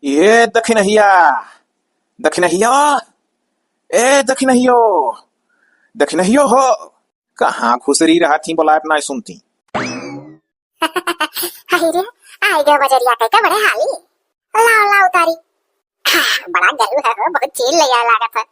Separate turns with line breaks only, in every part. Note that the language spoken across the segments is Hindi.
ये दखिनहिया दखिनहिया ए दखिनहियो दखिनहियो हो। कहाँ खुसरी रहा थी बोला अपना सुनती।
हाय रे आई गया बजरिया का बड़े हाली। लाओ लाओ तारी। बड़ा गलू है हो, बहुत चील लिया लागत है।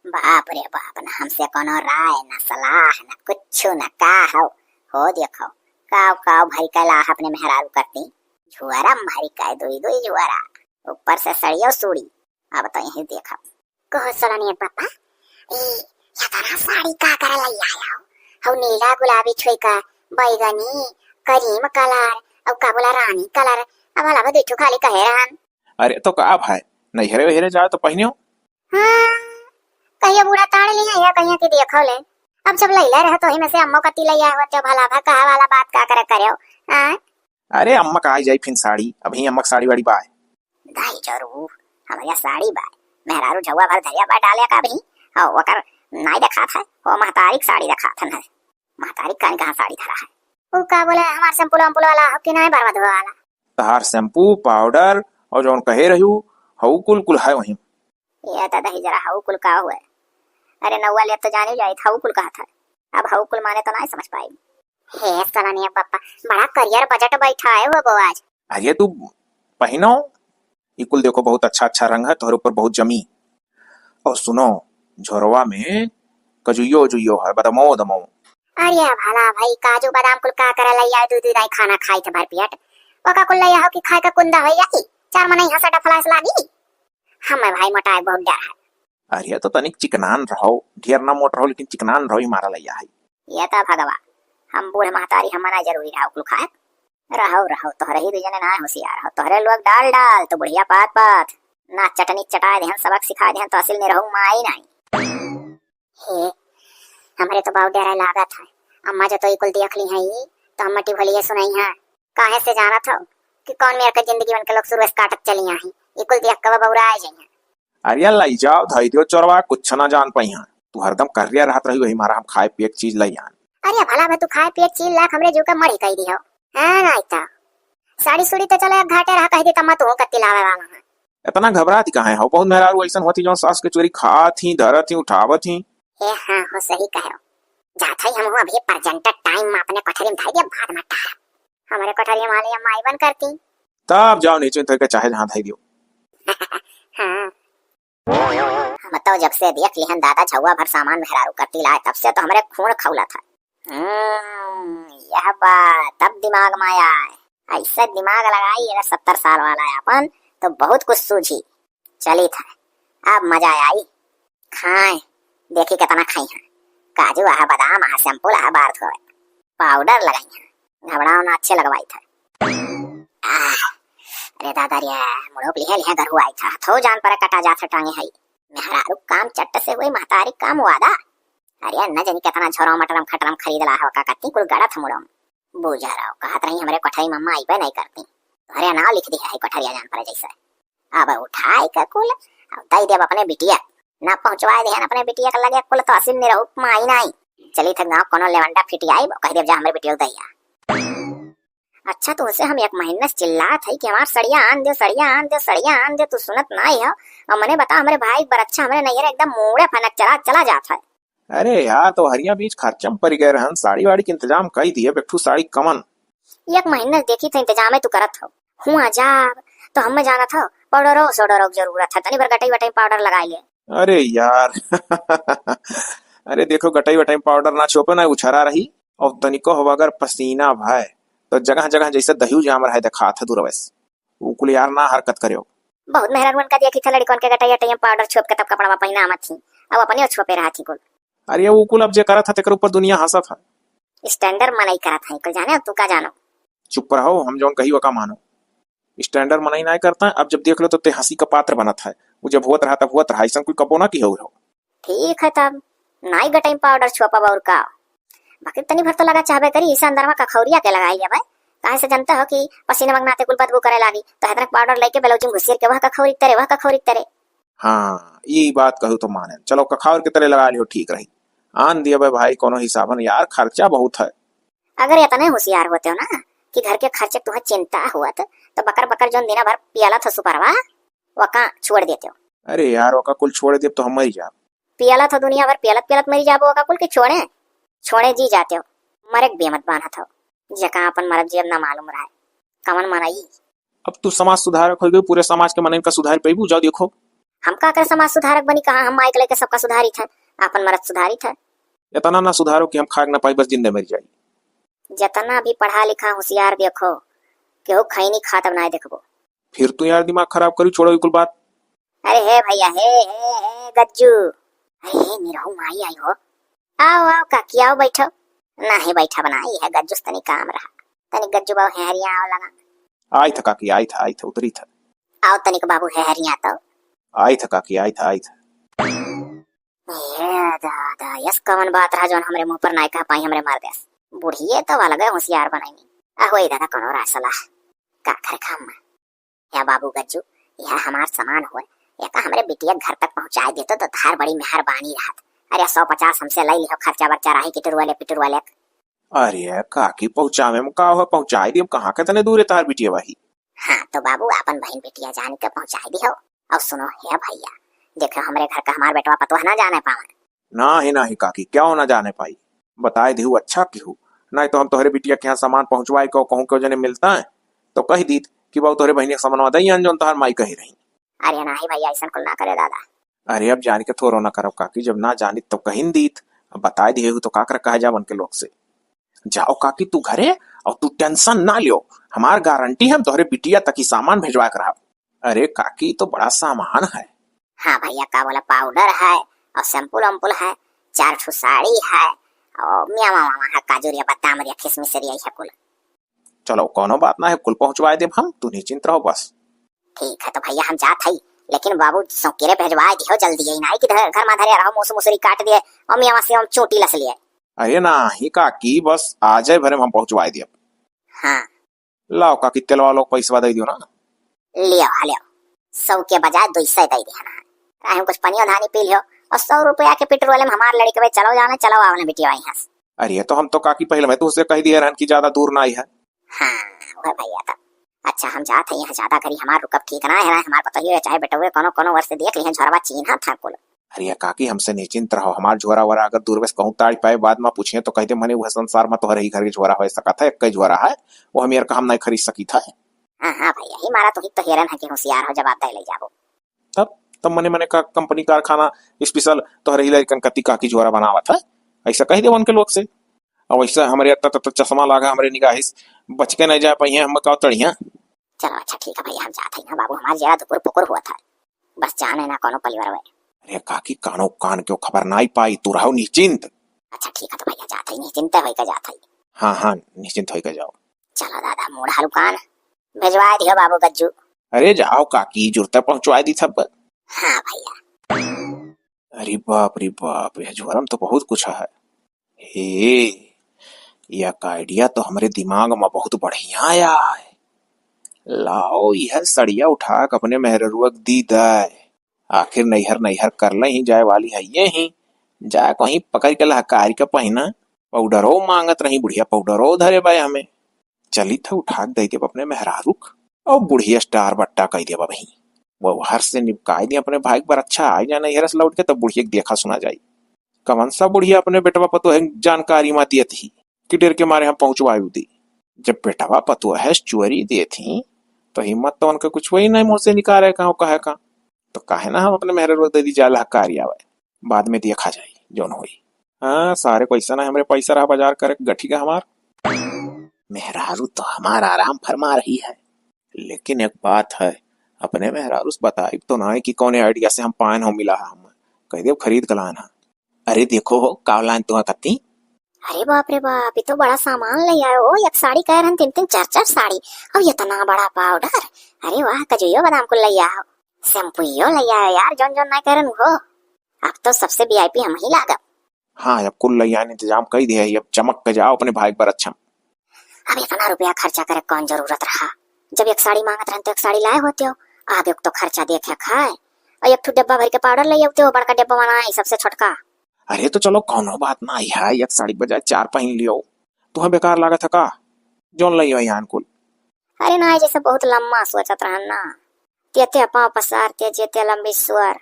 बाप रे बाप, ना हमसे कोनो राय ना सलाह ना कुछ ना का हो देखो काव काव भाई का लाह अपने मेहरारू करती झुआरा मारी का दुई दुई झुआरा ऊपर से सड़ियो सूड़ी। अब तो यही देखो कहो सलानी पापा ए या तारा साड़ी का करे लई आया हो नीला गुलाबी छुई का बैगनी करीम कलर और का बोला रानी कलर। अब हला देखो खाली कहे रहन।
अरे तो का भाई नहीं हेरे हेरे जाओ तो पहिनियो।
हां कहिया बुढ़ा ताड़ लिया या कहिया की देखो ले। अब जब लैला रह तो ही में से अम्मो कती लैया हो तो भला भा कहा वाला बात का करे करियो। हां
अरे अम्मा का आई जाई फिन साड़ी अभी अम्मा साड़ी वाड़ी बाय
दाई जरूर हमारे साड़ी बाय मेहरारू झवा भर धरिया बा डाले का भी और वकर नाई देखा था वो महतारिक साड़ी देखा था ना महतारिक कान कहां साड़ी धरा है वो का बोले हमार शैम्पू अम्पूल वाला हो कि नहीं बर्बाद हो वाला
तहार शैम्पू पाउडर और जोन कहे रहू हऊ कुल कुल है वही।
ये तो दही जरा हऊ कुल का हुआ। अरे नौवा ले तो जाने जाई हऊ कुल कहा था अब हऊ कुल माने तो नहीं समझ पाई। हे सलानी पापा बड़ा करियर बजट बैठा है वो आज।
अरे तू पहनो ये कुल देखो बहुत अच्छा अच्छा रंग है तोहरे ऊपर बहुत जमी। और सुनो झोरवा में कजुयो जुयो है बदमो दमो।
अरे भला भाई काजू बादाम कुल का करे लैया दूध नहीं खाना खाई थे भर पेट ओका कुल लैया हो कि खाए का कुंदा हो जाई चार मन हंसा डफलास लागी हमें भाई मोटा बहुत डर है।
अरे तो तनिक चिकनान रहो ढेर ना मोट रहो लेकिन चिकनान रहो ही मारा लैया है।
ये तो भगवा हम बूढ़े महतारी हमारा जरूरी रहा कुल खाए रहो रहो तोहरे ही दुजने ना होशियार हो तोहरे लोग डाल डाल तो बुढ़िया पात पात ना चटनी चटाए देहन सबक सिखा देहन तो असिल में रहूं माई नहीं। हे हमारे तो बहुत डर लागत है अम्मा जो तो इकुल देख ली है तो हम मटी भली सुनाई है काहे से जाना था कि कौन मेरे के जिंदगी बन के लोग शुरू से काटत चली आई इकुल देख के बौरा आ जाइए।
अरे लाई जाओ धई दियो चोरवा कुछ ना जान पई हां तू हरदम करिया रहत रही वही मारा हम खाए पिए चीज लई आन।
अरे भला मैं तू खाए पिए चीज लाख हमरे जो का मरी कही दी हो हां नाइता साड़ी सुड़ी तो चले घाटे रहा कह दे तमा तो कत्ती लावे वाला है।
इतना घबराती कहां है हो बहुत मेहरारू ऐसन होती जो सास के चोरी खात ही धरत ही उठावत ही।
ए हां हो सही कहो जात ही हम अभी प्रेजेंट टाइम में अपने कोठरी में धाई दे बाद में टार हमारे कोठरी में आली माई बन करती
तब जाओ नीचे तो के चाहे जहां धाई दियो।
हां हम तो जब से देख लिहन दादा झौवा भर सामान मेहरारू करती लाए तब से तो हमरे खून खौला था। यह बात तब दिमाग में आया है ऐसा दिमाग लगाई अगर 70 साल वाला है अपन तो बहुत कुछ सूझी चली था। अब मजा आई खाए देखी कितना खाई है काजू आहा बादाम आहा शैम्पू आहा बार थोड़े पाउडर लगाई है घबराओ ना अच्छे लगवाई था। अरे दादा रे मुड़ोप लिहे लिहे घर हुआ था थो जान पर कटा जा टांगे है मेहरारू काम चट्ट से हुई महतारी काम वादा। अरे न जानी कितना झोरो मटरम खटरम खरीद ला हो का कत्ती कुल गड़ा था मुड़म बूझा रहा कहत रही हमरे कोठरी मम्मा आई पे नहीं करती अरे नाव लिख दिया है कोठरिया जान पर जैसे अब उठाई का कुल अब दई देव अपने बिटिया ना पहुंचवाए देहन अपने बिटिया के लगे कुल तो असिल में रहू माई नहीं चली थे गांव कोनो लेवंडा फिटियाई कह देव जा हमरे बिटिया दैया। अच्छा तो उसे हम एक महीने से चिल्लात है कि हमार सड़िया आन दे सड़िया आन दे सड़िया आन दे तू सुनत नहीं है और मैंने बता हमारे भाई बरच्छा हमारे नैयर एकदम मोड़े फनक चला चला जाता है।
अरे यार तो हरिया बीच खर्चम पड़ गए रहन साड़ी वाड़ी के इंतजाम कई दिए बेठू साड़ी कमन
एक महीने देखी थे इंतजाम है तू करत हो हुआ जाब तो हमें जाना था पाउडर सोडर की जरूरत है तनी भर गटाई वटाई पाउडर लगा लिए।
अरे यार अरे देखो गटाई वटाई पाउडर ना छोपे ना उछरा रही और तनिको हो अगर पसीना भाई तो जगह जगह जैसे दही जाम रहा है देखा था दूर वैस वो कुल यार ना हरकत करियो।
बहुत मेहरान का देखी था लड़कन के गटाई वटाई पाउडर छोप के तब कपड़ा पहना मत थी अब अपने छोपे रहा थी कुल।
अरे वो कुल अब जे करा था तेकर ऊपर दुनिया हंसा था
स्टैंडर्ड मनाई करा था कुल जाने तू का जानो
चुप रहो हम जोन कही का मानो स्टैंडर्ड मनाई ना करता अब जब देख लो तो ते हंसी का पात्र बनत है वो जब हुआ रहा तब हुआ रहा ऐसा कोई कपो ना की हो
ठीक है तब नाई गटाई पाउडर छोपा और का बाकी तनी भर तो लगा चाहबे करी इस अंदर में कखौरिया के लगाई है भाई काहे से जानता हो कि पसीना मंगनाते कुल बदबू करे लागी तो हैदरा पाउडर लेके बेलौजी घुसिर के वह कखौरी तरे।
हाँ ये बात कहूँ तो माने चलो कखावर के तरह लगा लियो ठीक रही आन दिया भाई कोनो हिसाबन यार खर्चा बहुत है।
अगर इतने होशियार होते हो ना कि घर के खर्चे तुम्हें चिंता हुआ तो बकर बकर जोन दिना भर पियाला था सुपरवा वका छोड़ देते हो।
अरे यार ओका कुल छोड़ दे तो हम मर जा।
पियाला था दुनिया भर पियालत पियालत मरी जाबो वका कुल के छोड़े छोड़े जी जाते हो। मरे बेमत बाना था जका अपन मरब जीव ना मालूम रहा है कमन मनाई।
अब तू समाज सुधारक हो गई, पूरे समाज के मन का सुधार पेबू जाओ देखो।
हम का कर समाज सुधारक बनी कहा हम माइक लेके सबका सुधारी था अपन मरद सुधारी था।
इतना ना सुधारो कि हम खाक ना पाई बस जिंदे मर जाई।
जितना भी पढ़ा लिखा होशियार देखो केहू खैनी खाता बनाए देखबो।
फिर तू यार दिमाग खराब करी, छोड़ो कुल बात।
अरे हे भैया हे गज्जू अरे निरहु माई आई हो। आओ आओ काकी आओ बैठो। ना ही बैठा बनाई है गज्जू तनी काम रहा तनी गज्जू बाबू है हरिया आओ लगा।
आई था काकी आई था उतरी था।
आओ तनिक बाबू है हरिया तो
आई था काकी आई था।
ये दादा यस कवन बात रहा जोन हमरे मुंह पर नाय कह पाई हमरे मार देस। बुढ़िए तो वाला गए होशियार बनाई होई दादा कोनो राय सलाह का खर खाम या बाबू गज्जू यह हमार सामान हो या का हमरे बिटिया घर तक पहुंचा देतो तो धार बड़ी मेहरबानी रहत। अरे 150 हमसे ले लियो खर्चा बच्चा रही किटर वाले।
अरे काकी पहुंचावे में का हो, पहुंचाई दी कहां के तने दूर है तार बिटिया वही।
हाँ तो बाबू अपन बहन बिटिया जान के पहुंचा दियो। और सुनो हे भैया देखो हमरे घर का हमार बेटवा पतोह ना जाने पावन।
ना ही काकी क्या हो ना जाने पाई, बताए दी अच्छा क्यों नहीं तो हम तोहरे बिटिया के यहाँ सामान पहुंचवाई को कहूँ क्यों जने मिलता है तो कह दी कि बहु तोहरे बहनी सामान दई जोन तोहर माई कही रही।
अरे नहीं भैया ऐसा कुल ना करे दादा।
अरे अब जान के थोरो ना करो काकी, जब ना जानी तो कहीं दीत, अब बताए दिए तो का कर कहे जा बन के लोग से। जाओ काकी तू घरे और तू टेंशन ना लियो, हमार गारंटी है तोहरे बिटिया तक ही सामान भेजवा कर। अरे काकी तो बड़ा सामान है।
हाँ भैया का बोला पाउडर है और शैम्पूल वम्पुल है 4 ठो साड़ी है और मिया मामा है काजूरिया बादाम रिया किशमिश रिया है कुल।
चलो कोनो बात ना है कुल पहुंचवाए दे हम, तू निश्चिंत रहो बस।
ठीक है तो भैया हम जात हई लेकिन बाबू सौकेरे भेजवाए दियो जल्दी ही नहीं कि घर में धरे रहो मुसरी काट दिए और मिया से हम चोटी लस लिए।
अरे ना ही काकी बस आ जाए भरे हम पहुंचवाए दिए।
हाँ
लाओ काकी तेलवा लोग पैसा दे दियो ना।
लियो 100 के बजाय 200 दे दिया ना कुछ पनिया धानी पी लियो और 100 रुपया के पेट्रोल में हमारे लड़के भाई चलो जाना चलो आवने बिटिया यहाँ से।
अरे तो हम तो काकी पहले मैं तो उसे कह दिया रहन की ज्यादा दूर ना आई है।
हाँ वह भैया था अच्छा हम जाते हैं यहाँ ज्यादा करी हमार रुकब ठीक ना है हमारे को तो ये चाहे बेटो कोनो वर्ष देख लिया झोरवा चिन्हा था कुल।
अरे काकी हमसे निश्चिंत रहो, हमार झोरा वरा अगर दूर बस कहूँ ताड़ पाए बाद में पूछिए तो कहते मने वह संसार में तोहरे ही घर के झोरा हो सका था, एक झोरा है वो हम यार का हम नहीं खरीद सकी था।
हाँ भैया ही मारा तो हेरन है कि होशियार हो जवाब दे ले जाबो।
तब मने का कंपनी कारखाना स्पेशल तोहरे ही लड़कन कति काकी झोरा बनावा था ऐसा कह दे उनके लोग से। और वैसे हमारे चश्मा लगा हमारे निगाह बच के नहीं जा पाई हम का तड़िया।
चलो अच्छा ठीक है भैया हम जाते हैं बाबू हमारे जरा दुपुर पुकुर हुआ था बस जाने ना कोनो परिवार में।
अरे काकी कानो कान क्यों खबर नहीं पाई, तू रहो निश्चिंत।
अच्छा ठीक है तो भैया जाते ही निश्चिंत होकर जाते ही।
हाँ निश्चिंत होकर जाओ।
चलो दादा मूढ़ा रुकान भेजवा दियो बाबू गज्जू।
अरे जाओ काकी जुड़ता पहुंचवा दी सब।
हाँ भैया।
अरे बाप रे बाप यह झोरम तो बहुत कुछ है। हे यह आइडिया तो हमारे दिमाग में बहुत बढ़िया आया है। लाओ यह सड़िया उठा के अपने मेहरुआ दी दे, आखिर नैहर कर ले ही जाए वाली है ये ही जा कहीं पकड़ के लहकारी का पहिना पाउडरो मांगत रही बुढ़िया पाउडरो धरे बाय हमें चली था उठा दे दे अपने मेहरारुक और बुढ़िया स्टार बट्टा कह दे वही वो हर से निपकाई दिया अपने भाई पर अच्छा आई जाना नैहर से लौट के तब बुढ़िया देखा सुना जाई कवन सा बुढ़िया अपने बेटवा पतो है जानकारी मा दिए थी कि डर के मारे हम पहुंचवायु दी। जब बेटवा पतो है चोरी दिए थी तो हिम्मत तो उनका कुछ वही नहीं मुंह से निकाले कहा कहे का तो काहे ना हम अपने मेहर दे दी जाला कार्य आवे बाद में देखा जाए जोन हुई। हाँ सारे पैसा ना हमारे पैसा रहा बाजार करे गठी का हमार मेहरारू तो हमारा आराम फरमा रही है लेकिन एक बात है अपने मेहरारू बताई तो ना कि कौन आइडिया से हम पान हो मिला हम कह दे खरीद कलान है। अरे देखो हो कावलान तो कत्ती।
अरे बाप रे बाप ये तो बड़ा सामान ले आए हो एक साड़ी कह रहे 3 4 साड़ी और इतना बड़ा पाउडर। अरे वाह कजुयो बादाम को ले आओ शैम्पूयो ले आओ यार जोन जोन ना करन हो अब तो सबसे वीआईपी हम ही लागब।
हाँ अब कुल ले आने इंतजाम कर दिया अब चमक के जाओ अपने भाई पर अच्छा।
अब इतना रुपया खर्चा करे कौन जरूरत रहा जब एक साड़ी मांगत रहते एक साड़ी लाए होते हो अब एक तो खर्चा देखे खाए और एक डब्बा भर के पाउडर ले आते हो बड़का डब्बा बनाए सबसे छोटका।
अरे तो चलो कौनो बात ना है एक साड़ी बजाय 4 पहन लियो तुम्हें बेकार लागत है का जोन लई यहाँ कुल।
अरे ना जैसे बहुत लम्बा सोचत रहन ना, ते पाँव पसार ते जेते लंबी स्वर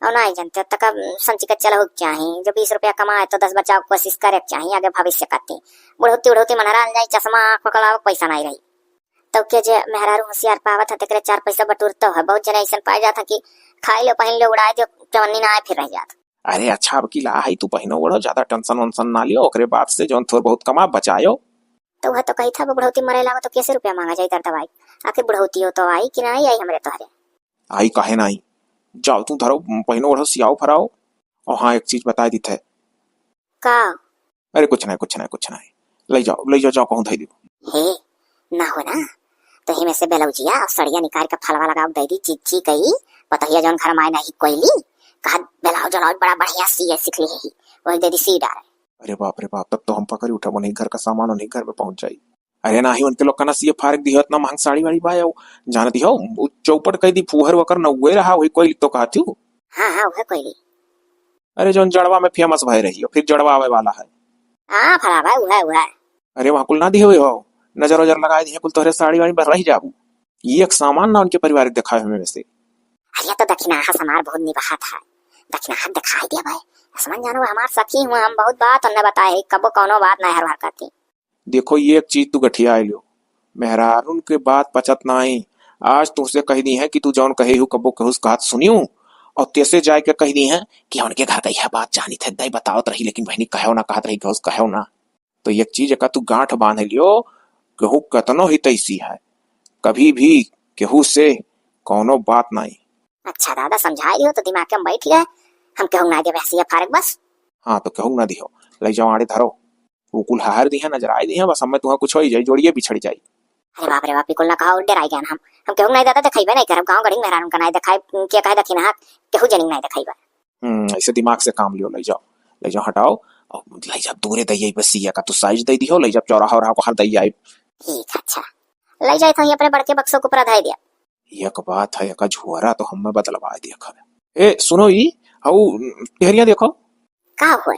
और ना जनते तक संची के चल हो चाहिए। जो 20 रुपया कमाए तो 10 बचाव कोशिश करे चाहिए आगे भविष्य करती। बुढ़ौती बुढ़ौती मनहरान जाई चश्मा आँख पकड़ाव पैसा नहीं रही तो के जे मेहरारू होशियार पावत है तेरे 4 पैसा बटूरता है। बहुत जने ऐसा पाए जाता कि खाई लो पहन लो उड़ाए दो जवनी ना आए फिर रह जाता।
अरे अच्छा अब की ला है तू पहिनो बड़ो, ज्यादा टेंशन वंशन ना लियो, ओकरे बाद से जोन थोड़ बहुत कमा बचायो।
तो वह तो कही था बुढ़ौती मरे लावा तो कैसे रुपया मांगा जाए तर दवाई। आखिर बुढ़ौती हो तो आई कि नहीं आई हमरे तोहरे।
आई काहे नहीं, जाओ तू धरो पहिनो बड़ो सियाओ फराओ। और हाँ एक चीज बता दी थे
का।
अरे कुछ नहीं ले जाओ जाओ कहूँ धई दो।
हे ना हो ना तो ही में से बेलौजिया और सड़िया निकाल के फलवा लगाओ दे दी चीची कही पतहिया जौन घर माय नहीं कोईली कहा बेलाओ जलाओ बड़ा बढ़िया सी सीख ली है वही दे दी सी डाले।
अरे बाप रे बाप, तब तो हम पकड़ उठा नहीं घर का सामान उन्हीं घर में पहुंच जाई। अरे ना ही उनके लोग कना सी फारक दी इतना महंग साड़ी वाड़ी बायो जानती हो चौपट कह दी फुहर वकर नौवे रहा वही कोई तो कहती हूँ।
हाँ वह कोईली।
अरे जो जड़वा में फेमस भय रही हो फिर जड़वा आवे वाला है।
हाँ फला भाई वह
अरे वहां कुल ना दी हुए हो, नजर वजर लगाए दी कुल तोहरे साड़ी वाड़ी पर रही जाबू। ये एक सामान ना उनके परिवार दिखाए हमें वैसे।
अरे तो दक्षिणाहा समार बहुत निभात है, दक्षिणाहा दिखाई दिया भाई समझ जानो हमार सखी हुआ हम बहुत बात उन्हें बताए कबो कौनो बात नहीं हर बार करती।
देखो ये एक चीज तू गठिया आई लियो, मेहरारून के बात पचत नहीं। आज तुझसे कह दी है कि तू जौन कहे हु कबो कहूस कहत सुनियो और तेसे जाए के कह दी है कि उनके घर गई है बात जानी थे दई बतावत रही लेकिन बहनी कहो ना कहत रही कहूस कहो ना। तो एक चीज का तू गांठ बांध लियो केहू कतनो ही तैसी है कभी भी केहू से कौनो बात नहीं।
अच्छा दादा समझाई दियो तो दिमाग में बैठ गया हम कहूँ ना दे वैसे फारक बस।
हाँ तो कहूँ ना दियो ले जाओ आड़े धरो वो कुल हार दी है नजर आई दी है बस हमें तुम्हें कुछ हो जाए जोड़िए बिछड़ जाये।
अरे बाप रे बाप ना कहा डराई गया हम कहूँ नहीं दादा दिखाई नहीं कर गाँव गड़ी मेहरान का नहीं दिखाई क्या कहे दखी ना केहू जनी नहीं दिखाई।
ऐसे दिमाग से काम लियो ले जाओ हटाओ और ले जाओ दूरे दई बस सिया का तू साइज दे दियो ले जाओ चौराहा और को हर दई आई।
ठीक अच्छा ले जाए तो अपने बड़के बक्सों को ऊपर धाई दिया।
एक बात है एक झुआरा तो हमें बदलवा दिया। ए सुनो ई हाउ टेहरिया देखो
का हुआ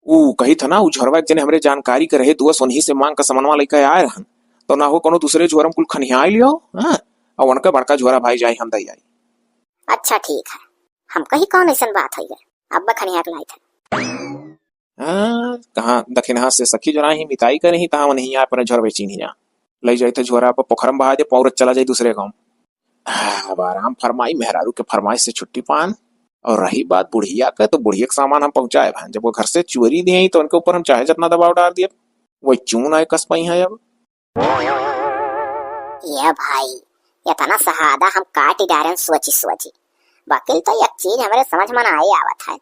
ऊ कही था ना ऊ झोरवा एक जने हमरे जानकारी के रहे दुआ सोनही से मांग का समनवा लेके आए रहन तो ना हो कोनो दूसरे झोरम कुल खनिया लियो। हां और उनका बड़का झोरा भाई जाई हम दई आई।
अच्छा ठीक है हम कही कौन ऐसा बात है अब खनिया लाई था।
हां कहां दक्षिणहा से सखी जना ही मिताई करे ही ता नहीं आ पर झोर बेची नहीं जा ले जाई तो झोरा पर पोखरम बहा दे पौरत चला जाई दूसरे गांव। अब आराम फरमाई मेहरारू के फरमाइश से छुट्टी पान। और रही बात बुढ़िया का तो बुढ़िया का सामान हम पहुंचाए भाई जब वो घर से चोरी दिए तो उनके ऊपर हम चाहे जितना दबाव डाल दिए वो चून आए कस पाई है। अब
ये भाई ये तना सहादा हम काटी डारें सोची वकील तो एक चीज हमारे समझ में आई आवत है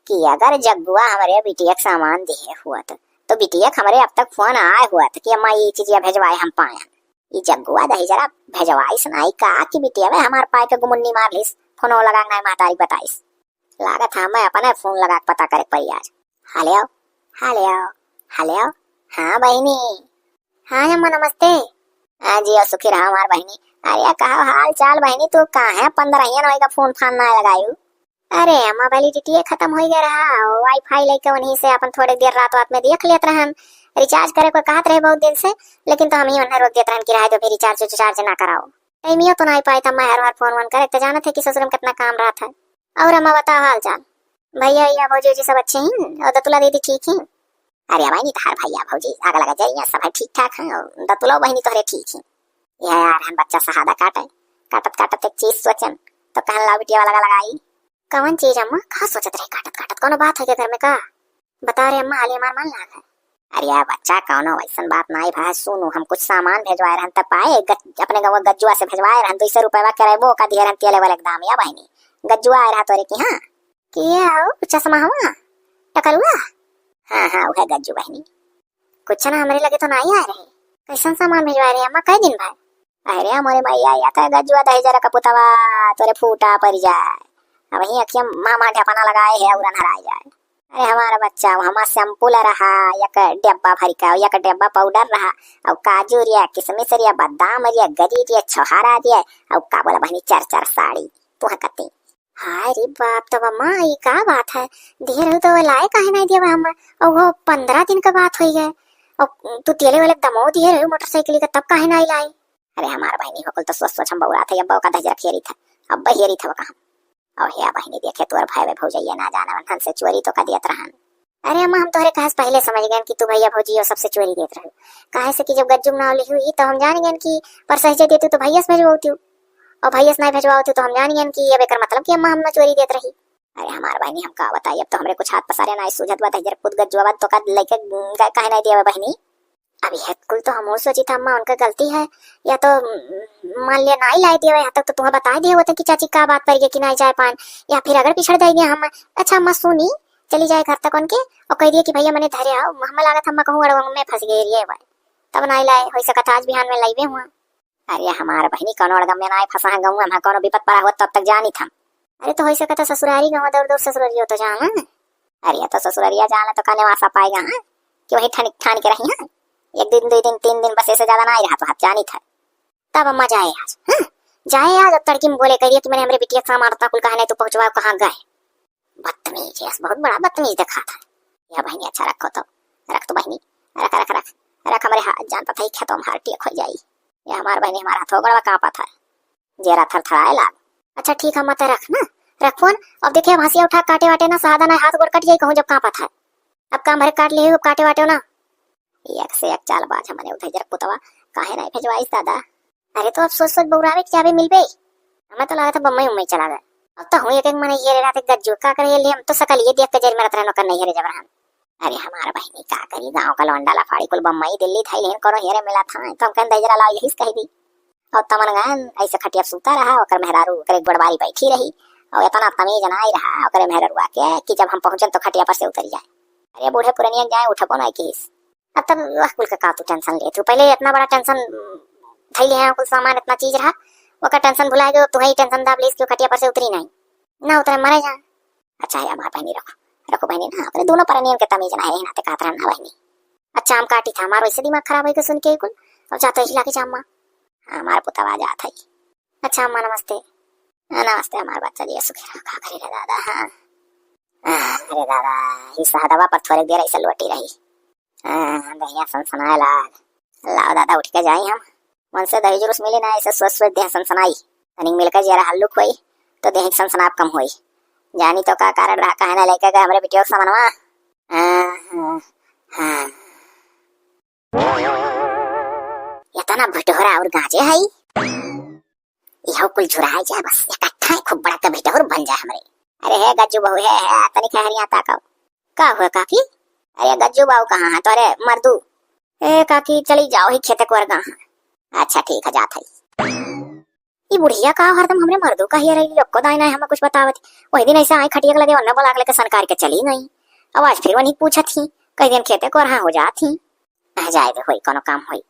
कि अगर जग्गुआ हमारे बिटिया सामान दिए हुआ तो बिटिया हमारे अब तक फोन आए हुआ था कि अम्मा ये चीज भेजवाए हम पाए ये जग्गुआ दही जरा भेजवाई सुनाई का कि बिटिया में हमारे पाए के गुमुन्नी मार लिस फोन लगा नहीं महतारी बताइस लागत है मैं अपने फोन लगा पता करे पड़ी आज। हेलो हाँ बहनी हाँ अम्मा नमस्ते। हाँ जी और सुखी रहा हमार बहनी। अरे कहा हाल चाल बहनी तू कहाँ है 15 का फोन फान ना लगायू। अरे अम्मा वैलिडिटी खत्म हो गया रहा वाईफाई लेके वहीं से अपन थोड़ी देर रात में देख लेते रहे हम रिचार्ज करे को कहत रहे बहुत दिन से लेकिन तो हम ही उन्हें रोक देते रहे कि रहे तो फिर रिचार्ज ना कराओ टाइमियो तो नहीं पाई था मैं हर फोन वन करे तो जाना थे कि ससुर में कितना काम रहा था। और अम्मा बताओ हाल चाल भैया या भौजी जी सब अच्छे हैं और दतुला दीदी ठीक है। अरे भाई तार भैया भौजी आग लगा जाइए सब ठीक ठाक है और दतुला बहनी तो ठीक है। यह यार हम बच्चा सहादा काटत एक चीज सोचन तो कहन ला बिटिया वाला लगाई कौन चीज अम्मा कहा सोचत रहे काटत कौन बात है घर में का बता रहे अम्मा हाले मार मन लाग है। अरे यार बच्चा कौनो वैसन बात नहीं भाई सुनो हम कुछ सामान भेजवाए रहन तब पाए अपने गाँव गज्जुआ से भेजवाए रहन 200 रुपया करे वो का दिए रहन तेले वाले दाम या बहनी गज्जुआ आए रहा तोरे की हाँ कि चश्मा हुआ टकलुआ हाँ वह गज्जू बहनी कुछ ना हमारे लगे तो नहीं आ रहे कैसन सामान भेजवाए रहे अम्मा कई दिन भाई। अरे हमारे भैया या का गज्जुआ दही जरा का पुतवा तोरे फूटा पड़ जाए अब वही अखियां मामा ढपना लगाए है उड़न हराए जाए। अरे हमारा बच्चा हमारा शैम्पूल रहा एक डब्बा भरी का एक डब्बा पाउडर रहा और काजू रिया किशमिश रिया बादाम रिया गरी रिया छोहारा रिया और का बोला बहनी 4 साड़ी तू कती। हाय रे बाप तो अम्मा ये का बात है देर हो तो लाए काहे नहीं दिया हम और वो 15 दिन का बात हुई है और तू तेले वाले दमो दिए रहे मोटरसाइकिल का, तब काहे ना लाए? अरे हमार बहनी हो तो सोच सोच हम बउरा था, अब का दजरा फेरी था, अब बहिरी था कहां। और हे बहनी देखे तोर भाई वे भौजैया ना जाना वन से चोरी तो का दियत रहन। अरे अम्मा हम तोहरे कहां पहले समझ गए कि तू भैया भौजी और सबसे चोरी देत रहे। काहे से कि जब गज्जुम ना लिखी हुई तो हम जान गए कि पर सहजे देती तो भैया से भेजवाती, और भैया से नहीं भेजवाती तो हम जान गए कि ये बेकर मतलब कि अम्मा हम ना चोरी देत रही। अरे हमार बहनी हम का बताई, अब तो हमरे कुछ हाथ पसारे ना सूझत बा, जरा खुद गज्जुआ तो का लेके काहे नहीं दिया बहनी। अभी है कुल तो हम सोची था अम्मा उनका गलती है, या तो मान लिया ना ही लाई दिया, यहाँ तक तो तुम्हें बता दिया होता कि चाची का बात पर कि नहीं जाए पान, या फिर अगर पिछड़ जाएंगे हम। अच्छा अम्मा सुनी, चली जाए घर तक उनके और कह दिए कि भैया मैंने धरे आओ, हम लगा था अम्मा कहूँ अड़वा में फंस गई ये भाई, तब नहीं लाए हो सका था आज बिहान में लाइबे हुआ। अरे हमारे बहनी कौन अड़गम में ना फंसा गाँव में कौन विपत पड़ा हुआ तब तक जानी था। अरे तो हो सका था ससुरारी गाँव दौड़ दौड़ ससुरारी हो तो जाना। अरे तो ससुरारिया जाना तो कहने वासा पाएगा हाँ कि वही ठान के रही हाँ, एक दिन 2 दिन 3 दिन बस ऐसे ज्यादा ना ही रहा तो हाथ जानी था। तब अम्मा जाए आज, हाँ जाए आज। अब तड़की में बोले करिए कि मैंने हमारे बिटिया का मारता कुल कहा नहीं तो पहुंचवा कहाँ गए। बदतमीज है, बहुत बड़ा बदतमीज देखा था। या बहनी अच्छा रखो तो रख, तो बहनी रख रख रख रख, हमारे हाथ जानता था खेतों में हार्टी खो जाई। या हमारे बहनी हमारा हाथ होगड़ा कांपा था, जेरा थर थराए लाग। अच्छा ठीक है मत रख ना, रख फोन। अब देखिए भासिया उठा काटे वाटे ना, सादा ना हाथ गोड़ कट जाए कहूँ जब कांपा था। अब काम भरे काट लिए काटे वाटे ना, एक से एक चाल बाज हमने उठे जरा पुतवा काहे नहीं भेजवाई दादा। अरे तो अब सोच सोच बउरावे क्या भी मिल गई, हमें तो लगा था बम्बई उम्मई चला गए। अब तो हूँ एक एक मने ये रहते गज्जू का करे ले, हम तो सकल ये देख के जेल में रहना कर नहीं है जबरहन। अरे हमारा बहनी का करी, गांव का लौंडा लाफाड़ी कुल बम्बई दिल्ली थाईलैंड कोनो हेरे मिला था, तो हम कहन दजरा ला यही कह दी। और तमन गन ऐसे खटिया सूता रहा, ओकर मेहरारू ओकर एक बड़बारी बैठी रही, और इतना तमीज ना ही रहा ओकर मेहरारू के कि जब हम पहुंचन तो खटिया पर से उतर जाए। अरे बूढ़े पुरनिया जाए उठबो नहीं किस। अब तब वह कुल का तू टेंशन ले, तू पहले इतना बड़ा टेंशन थई ले, कुल सामान इतना चीज रहा, वो का टेंशन भुला गयो, तू ही टेंशन दाब लीस क्यों खटिया पर से उतरी नहीं ना उतरे मरे जा। अच्छा है हमार बहनी रखो रखो बहनी ना, अपने दोनों परनियन के तमीज ना है नाते कात रहना बहनी। अच्छा हम काटी था, हमारा वैसे दिमाग खराब है सुन के कुल। अब जाते ही लाके जामा हमारे पुतवा जात है। अच्छा अम्मा नमस्ते। नमस्ते हमारे बच्चा जी सुखी रहो, का करे रे दादा। हाँ अरे दादा इस दवा पर थोड़ी देर ऐसे लोटी रही, दहिया सनसनाए लाओ दादा उठ के जाए हम, मन से दही जुलूस मिली ना, ऐसे सोच सोच देह सनसनाई तनिक मिलकर जरा हल्लुक हुई तो देह सनसनाप कम हुई। जानी तो का कारण रहा कहे ना लेके गए हमरे बिटिया को सामानवा। इतना भटोरा और गाजे है यह कुल झुराए जा बस इकट्ठा खूब बड़ा का भटोर बन जाए हमरे। अरे है गज्जू बहू है तनिक हरिया ताकाओ का हुआ काकी। अरे गज्जू बाबू कहाँ है तो? अरे मर्दू ए काकी चली जाओ ही खेते को वर्गा। अच्छा ठीक है जात है। ये बुढ़िया का हरदम हमरे मर्दू का ही रही, लोग को दाई ना हमें कुछ बतावत। वही दिन ऐसा आई खटिया लगे वरना बोला लेके सनकार के चली गई। अब आज फिर वही पूछा थी कई दिन खेते को रहा हो जाती जाए होई कोनो काम होई,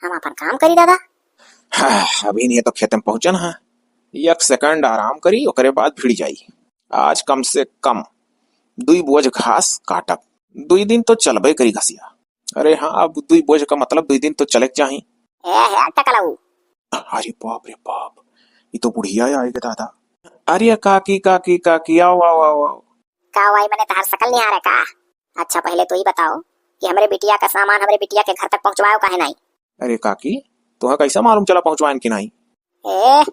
हम अपन काम करी दादा।
अभी नहीं तो खेत में पहुंचन है, 1 सेकंड आराम करी ओकरे बाद भिड़ जाई। आज कम से कम 2 बोझ घास काटब, 2 दिन तो चलबे करी घसिया। अरे हाँ अब 2 बोझ का मतलब 2 दिन तो चले चाहिए। अरे बाप रे बाप, ये तो बुढ़िया आएगा दादा। अरे काकी काकी काकी आओ आओ आओ आओ।
का वाई मैंने तार सकल नहीं आ रहा का। अच्छा पहले तो ही बताओ कि हमारे बिटिया का सामान हमारे बिटिया के घर तक पहुंचवाओ काहे नहीं।
अरे काकी तुम्हें कैसा मालूम चला पहुंचवाएं कि नहीं।
ए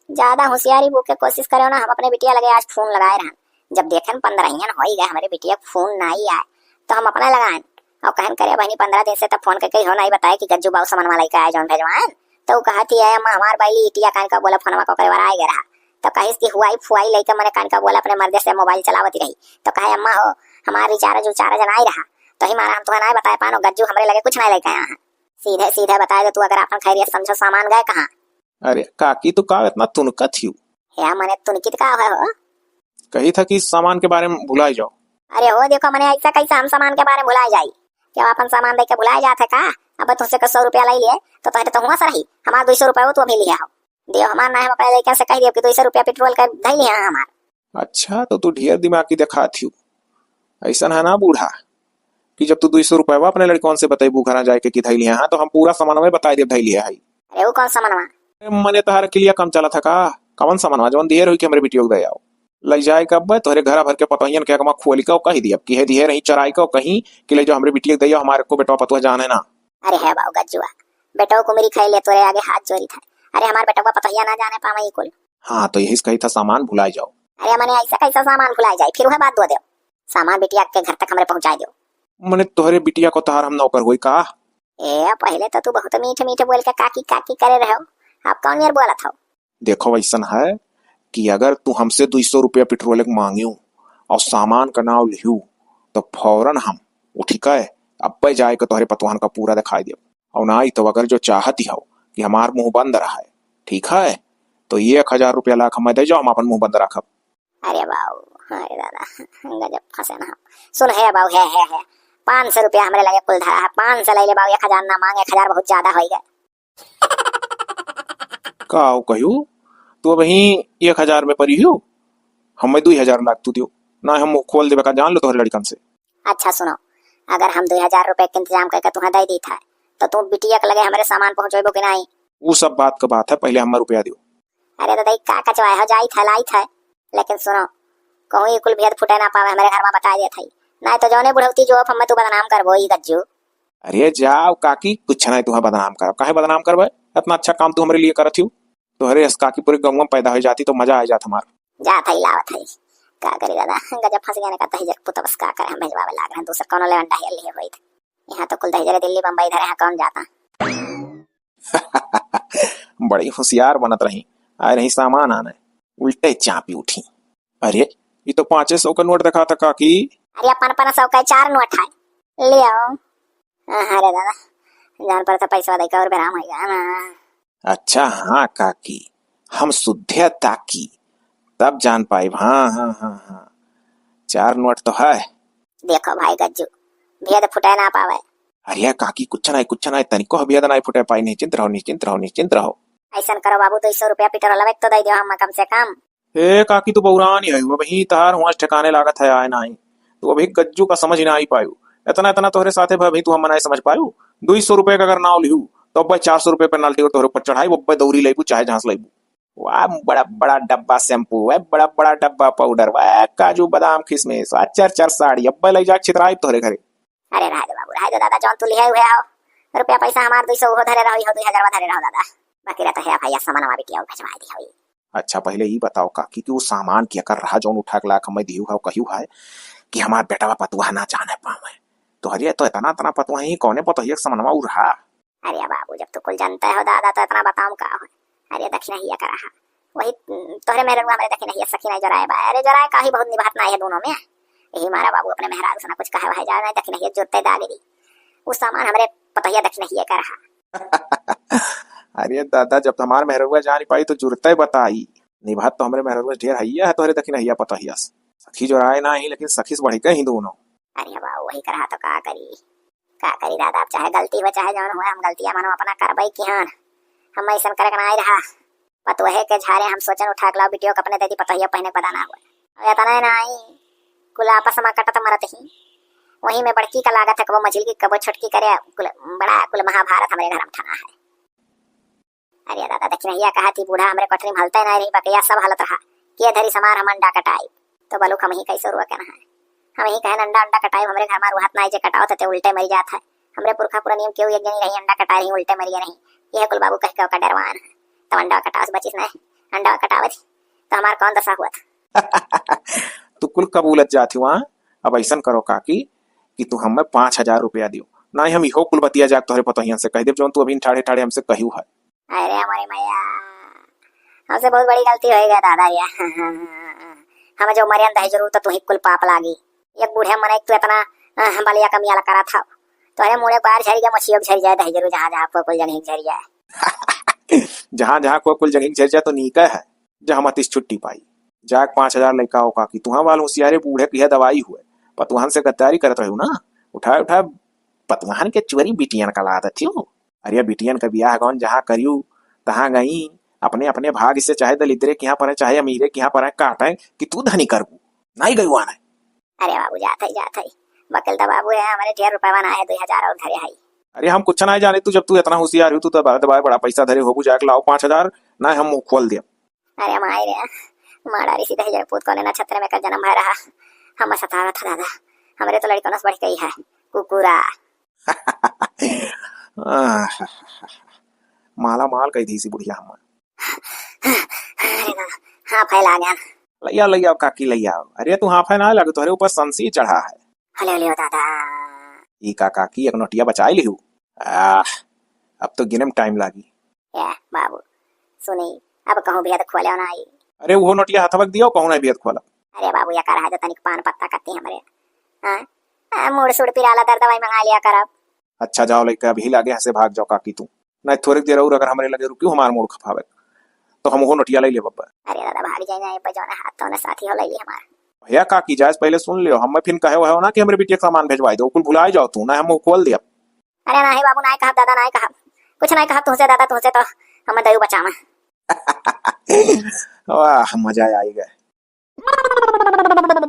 ज्यादा होशियारी बुक के कोशिश करो ना, हम अपने बिटिया लगे आज फोन लगाए रहा, जब देखे 15 हो ही गए हमारे बिटिया फोन नहीं आए तो हम अपना लगाए और कहन करे बहनी 15 दिन से तब फोन करके हो नहीं बताए कि गज्जू बाबू सामान वाला का आए जौन भेजवाएं। तो कहती है अम्मा हमार बाई इटिया कान का बोला फोनमा को कई बार आए रहा, तो कहिस की हुआई फुआई लेके मैंने कान का बोला अपने मर्दे से मोबाइल चलावती रही, तो कहे अम्मा हो हमारा रिचार्ज नहीं रहा तो ही मारा हम तुम्हें नहीं बताए पानो गज्जू हमारे लगे कुछ नहीं लेके आया है। सीधे सीधे बताए दे तू अगर अपन खैरियत समझो सामान गए कहाँ।
अरे काकी तो का इतना तुनका थी
या मैंने तुनकित का हो
कही था कि सामान के बारे में भुला जाओ।
अरे हो देखो मैंने ऐसा कैसा हम सामान के बारे में भुला जाई, क्या अपन सामान देके भुलाए जाते का। अब तुझसे 100 रुपया ले लिए तो तो हुआ सही हमारा 200 रुपया तू अभी लिया हो दियो हमारा ना अपने लेके से कह दियो कि 200 रुपया पेट्रोल का धई लिया हमारा।
अच्छा तो तू ढेर दिमाग की देखा थी ऐसा है ना बूढ़ा कि जब तू 200 रुपया अपने लड़कों से बताई घर जाके कि धई लिया तो हम पूरा सामान में बता दे धई लिया है।
अरे वो कौन सामान
मने तहार के लिए कम चला था का कौन सामान जवन देर हुई कि हमरे बिटियो दे आओ लग जाए कब बे तोहरे घर भर के पतोहियन के अगमा खोली का कही दिया कि है दिए रही चराई का कहीं कि ले जो हमरे बिटिया दैया हमारे को बेटा पतोह जाने ना।
अरे है बाऊ गज्जुआ, बेटो को मेरी खाई ले तोरे आगे हाथ जोड़ी था। अरे हमारे बेटा को पतोहिया ना जाने पावे कुल।
हाँ तो यही कही था सामान भुला जाओ।
अरे मैंने ऐसा कैसा सामान भुलाई जाए, फिर वह बात दो दो सामान बिटिया के घर तक हमरे पहुंचा दो।
मने तोहरे बिटिया को तहार हम नौकर होई का।
ए पहले तो तू बहुत मीठे मीठे बोल के काकी काकी करे रहो, आप कौन यार बोला था।
देखो वैसन है कि अगर तू हमसे 200 रुपया पेट्रोल के मांगियो और सामान का नाम लिहू तो फौरन हम उठी के अब जाए के तोहरे पतवाहन का पूरा दिखाई दे। और ना ही तो अगर जो चाहती हो कि हमार मुंह बंद रहा है, ठीक है, तो 1000 रुपया लाख हमें दे जाओ, हम अपन मुंह बंद रखब।
अरे बाऊ, अरे दादा गजब फंसे ना हम। सुन है बाऊ, है 500 रुपया हमरे लगे कुल धरा है। 500 ले ले बाऊ, 1000 ना मांगे, 1000 बहुत ज्यादा हो गए।
का कहू तू वही 1000 में परी हो, हमें 2000 लाख तू दियो ना, हम मुंह खोल देवे का जान लो तोहरे लड़कन से।
अच्छा सुनो, अगर हम 2000 रुपए के इंतजाम करके तुम्हें दे दी था तो तुम बिटिया के लगे हमारे सामान पहुंचेबो कि नहीं।
वो सब बात का बात है, पहले हमें रुपया दियो।
अरे दादा का कचवाए हो जाई था लाई था, लेकिन सुनो कहूँ ये कुल भेद फुटे ना पावे हमारे घर में बता दे थई, नहीं तो जौने बुढ़ौती जो हम तू बदनाम करबो ई गज्जू।
अरे जाओ काकी, कुछ नहीं तुम्हें बदनाम कर, काहे बदनाम करबे, इतना अच्छा काम तू हमारे लिए करत हो। तोहरे काकी पूरे गाँव में पैदा हो जाती तो मजा आ जाता हमार।
जा थई लावत थई, का करी दादा गजब फंस गए ने का तही जक पुतबस का करे हम भेजवावे लाग रहे दूसरा कोनो ले अंडा लिए होई थे। यहाँ तो कुल दहेजरे दिल्ली बम्बई धरे हैं, कौन जाता।
बड़ी होशियार बनत रही, आए रही सामान आने उल्टे चापी उठी। अरे ये तो 500 का नोट दिखा था काकी।
अरे 500 का 4 नोट है, ले आओ। अरे दादा जान पर तो पैसा देकर और बेराम होगा ना।
अच्छा हाँ काकी, हम शुद्ध ताकी तब जान पाए। हाँ हाँ हाँ हाँ 4 नोट तो है।
देखो भाई गज्जू, भेद फुटे ना पावे।
अरे काकी कुछ नहीं तनिको भेद नहीं फुटे पाई, निश्चिंत रहो निश्चिंत रहो निश्चिंत रहो।
ऐसा करो बाबू, 200 रुपया पेट्रोल लगे तो दे दो हम कम से कम।
ए काकी तू बौरानी है, वही तार हुआ ठिकाने लागत है आए नहीं, तो अभी गज्जू का समझ ना आई पायू। इतना इतना तोहरे साथे भाई तू हम नहीं समझ पायू। 200 रुपये का अगर नाव लिहू तो अब 400 रुपये पेनाल्टी और तोहरे ऊपर चढ़ाई, वो दौरी लेबू चाहे झांस लेबू। वाह बड़ा बड़ा डब्बा शैम्पू, वह बड़ा बड़ा डब्बा पाउडर, वह काजू बादाम किशमिश, चार चार साड़ी, अब ले जा छितराई तोहरे घरे।
अरे रह दो बाबू रह दो दादा, जौन तू लिहे हुए आओ रुपया पैसा हमार 200 हो धरे रहो, 2000 धरे रहो दादा, बाकी रहता है भैया सामान हमारी बिटिया भेजवा दी होई।
अच्छा पहले ही बताओ काकी कि वो सामान क्या कर रहा जौन उठा के लाख हमें दियो है कहू है कि हमार बेटा पतुआ ना जाने पावे, तो हरिया तो इतना इतना पतुआ ही कौने पतुआ सामानवा उ रहा।
अरे बाबू जब तू कुल जानता है दादा तो इतना बताऊं का हो। अरे दक्षिणा ही कर रहा वही तोहरे मेहर हमारे दक्षिणा ही सखी नहीं जराए बा। अरे जराए का ही बहुत निभात ना है दोनों में, यही मारा बाबू अपने मेहराज से ना कुछ कहा भाई जा नहीं दक्षिणा ही जोते दागे दी वो सामान हमारे पतहिया दक्षिणा ही कर रहा।
अरे दादा जब हमारे मेहरुआ जा नहीं पाई तो जुरते बताई, निभात तो हमारे मेहरुआ ढेर हैया है, तोहरे दक्षिणा ही पता ही सखी जो राय ना ही, लेकिन सखी से बढ़ के ही दोनों।
अरे बाबू वही कर रहा तो का करी दादा, अब चाहे गलती हो चाहे जौन हो हम गलतियां मानो अपना करबई की हां, हम ऐसा करे के नहीं रहा पतोहे के झारे हम सोचन उठा के लाओ बिटियो के अपने देदी पतहिया पहने पता ना हुआ इतना नहीं कुल आपस में कटत मरत ही वही में बड़की का लागत है, कबो मझिल की कबो छोटकी करे कुल बड़ा कुल महाभारत हमारे घर में ठाना है। अरे दादा दक्षिणहिया कहा थी बूढ़ा हमरे कटरी में हलते नहीं रही बकैया सब हालत रहा के धरी समार हम अंडा कटाई तो बलू हम ही कैसे रुआ के ना है, हम ही कहे अंडा अंडा कटाई हमरे घर में रुहत नहीं जे कटाओ तो उल्टे मर जात है। हमरे पुरखा पूरा नियम क्यों एक जनी रही अंडा कटा रही उल्टे मरिए नहीं, यह कुल बाबू कह के डरवान है तो अंडा कटाओ बचिस नहीं अंडा कटावत तो हमार कौन दशा हुआ था।
तू कुल कबूलत जाती वहाँ। अब ऐसा करो काकी कि तू हमें 5000 रुपया दियो ना, हम इहो कुल बतिया जाके तोहरे पतोहियन से कह दे जो तू अभी ठाड़े ठाड़े हमसे कहू है।
अरे हमारी मैया हमसे बहुत बड़ी गलती हो गई दादा या हमें जो मरियन दही जरूर तो तू ही कुल पाप लागी। एक बूढ़े मन तू इतना बलिया कमिया करा था तो अरे मुड़े बाहर झरी जाए मछियों झरी जाए दही जरूर जहाँ जहाँ कुल जगह झरी जाए
जहाँ जहाँ को कुल जगह झर जाए तो नीका है जहाँ मत इस छुट्टी पाई जाक 5000 लड़का हो काकी तुहा वाल होशियारे बूढ़े की है दवाई हुए पतवाहन से गद्दारी करत रहू ना, उठा उठा पतवाहन के चोरी बिटियन का लाद थी। अरे बिटियन का ब्याह गौन जहाँ करियो तहाँ गई अपने अपने भाग से, चाहे दलिद्रे के यहाँ पर चाहे अमीरे के यहाँ पर काटे कि तू धनी करबू नहीं गई आना।
अरे बाबू जात है वकील तो बाबू है हमारे 1000 रुपया बना है 2000 और धरे है।
अरे हम कुछ नहीं जाने, तू जब तू इतना होशियार हो तू तो दबाए बड़ा पैसा धरे हो जाके लाओ 5000 ना हम मुंह खोल दिया।
अरे माई रे माड़ारी सीधे जय पूत कोने नक्षत्र में कर जन्म भय रहा। हम सतावा था दादा, हमरे तो लड़कों से बढ़ गई है कुकुरा।
माला माल कही थी सी बुढ़िया हम।
अरे ना, हाँ फैला गया।
लैया लैया काकी लैया। अरे तू हाँ फैला लगे तुहरे ऊपर संसी चढ़ा है।
हले हले दादा।
ई का काकी एक नोटिया बचाई लिहू। अब तो गिने में टाइम लागी।
या बाबू सुनी, अब कहूँ भी तो खोले ना आई।
अरे वो नोटिया हथवक दियो कहूँ ना बियत खोला।
अरे बाबू या कर है तो तनिक पान पत्ता कत्ती हमरे। हां मूड सुड़ पिराला दर दवाई मंगा लिया कर अब।
अच्छा जाओ लेके अभी लागे हसे भाग जाओ काकी तू। नहीं थोड़ी देर और अगर हमारे लगे रुकी हमार मूड खपावे तो हम वो नोटिया ले ले बब्बर।
अरे दादा भाग जाए ना, पे जाना हाथ तो ना साथी हो लई हमार।
भैया काकी जायज पहले सुन लियो, हम फिर कहे हो ना कि हमरे बेटी का सामान भेजवाई दो, कुल भुला जाओ तू ना, हम खोल दिया।
अरे नहीं बाबू नहीं कहा दादा, नहीं कहा कुछ, नहीं कहा तुझसे दादा, तुझसे तो हम दयु बचावा।
वाह मजा आई गए।